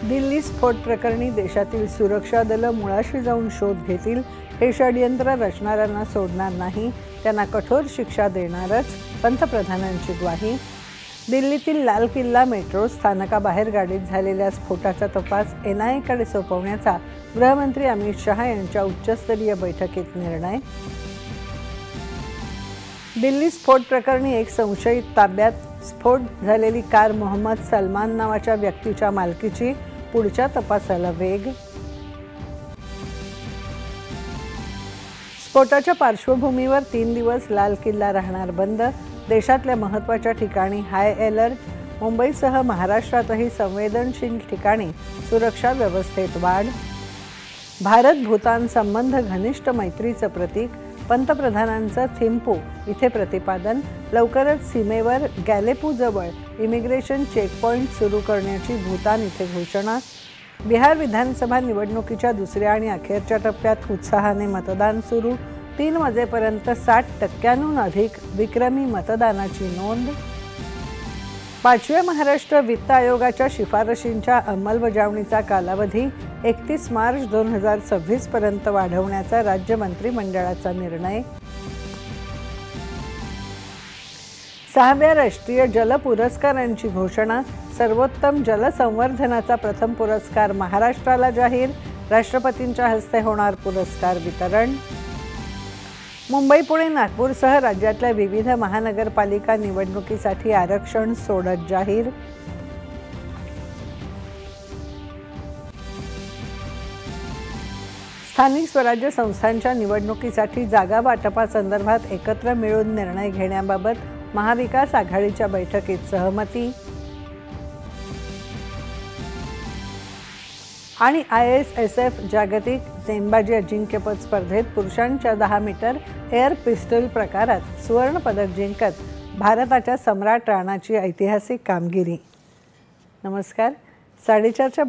दिल्ली स्फोट प्रकरणी देशातील सुरक्षा दलं मुळाशी जाऊन शोध घेतील. हे षडयंत्र रचणाऱ्यांना सोडणार नाही, त्यांना कठोर शिक्षा देणारच, पंतप्रधानांची ग्वाही. दिल्लीतील लाल किल्ला मेट्रो स्थानकाबाहेर गाडीत झालेल्या स्फोटाचा तपास NIAकडे सोपवण्याचा गृहमंत्री अमित शहा यांच्या उच्चस्तरीय बैठकीत निर्णय. दिल्ली स्फोट प्रकरणी एक संशयित ताब्यात. स्फोट झालेली कार मोहम्मद सलमान नावाच्या व्यक्तीच्या मालकीची. पुढच्या तपासाला वेग. स्फोटाच्या पार्श्वभूमीवर 3 दिवस लाल किल्ला राहणार बंद. देशातल्या महत्त्वाच्या ठिकाणी हाय अलर्ट. मुंबईसह महाराष्ट्रातही संवेदनशील ठिकाणी सुरक्षा व्यवस्थेत वाढ. भारत भूतान संबंध घनिष्ठ मैत्रीचं प्रतीक. पंतप्रधानांचं थिम्पू इथे प्रतिपादन. लवकरच सीमेवर गॅलेपूजवळ इमिग्रेशन चेकपॉईंट सुरू करण्याची भूतान इथे घोषणा. बिहार विधानसभा निवडणुकीच्या दुसऱ्या आणि अखेरच्या टप्प्यात उत्साहाने मतदान सुरू. 3 वाजेपर्यंत 60% अधिक विक्रमी मतदानाची नोंद. 5व्या महाराष्ट्र वित्त आयोगाच्या शिफारशींच्या अंमलबजावणीचा कालावधी 31 मार्च 2026 पर्यंत वाढवण्याचा राज्य मंत्रिमंडळाचा निर्णय. 6व्या राष्ट्रीय जल पुरस्कारांची घोषणा. सर्वोत्तम जलसंवर्धनाचा प्रथम पुरस्कार महाराष्ट्राला जाहीर. राष्ट्रपतींच्या हस्ते होणार पुरस्कार वितरण. मुंबई, पुणे, नागपूरसह राज्यातल्या विविध महानगरपालिका निवडणुकीसाठी आरक्षण सोडत जाहीर. स्थानिक स्वराज्य संस्थांच्या निवडणुकीसाठी जागा वाटपासंदर्भात एकत्र मिळून निर्णय घेण्याबाबत महाविकास आघाडीच्या बैठकीत सहमती. आणि ISSF जागतिक नेमबाजी अजिंक्यपद स्पर्धेत पुरुषांच्या 10 मीटर एअर पिस्टल प्रकारात सुवर्णपदक जिंकत भारताच्या सम्राट राणाची ऐतिहासिक कामगिरी. नमस्कार. 4:30च्या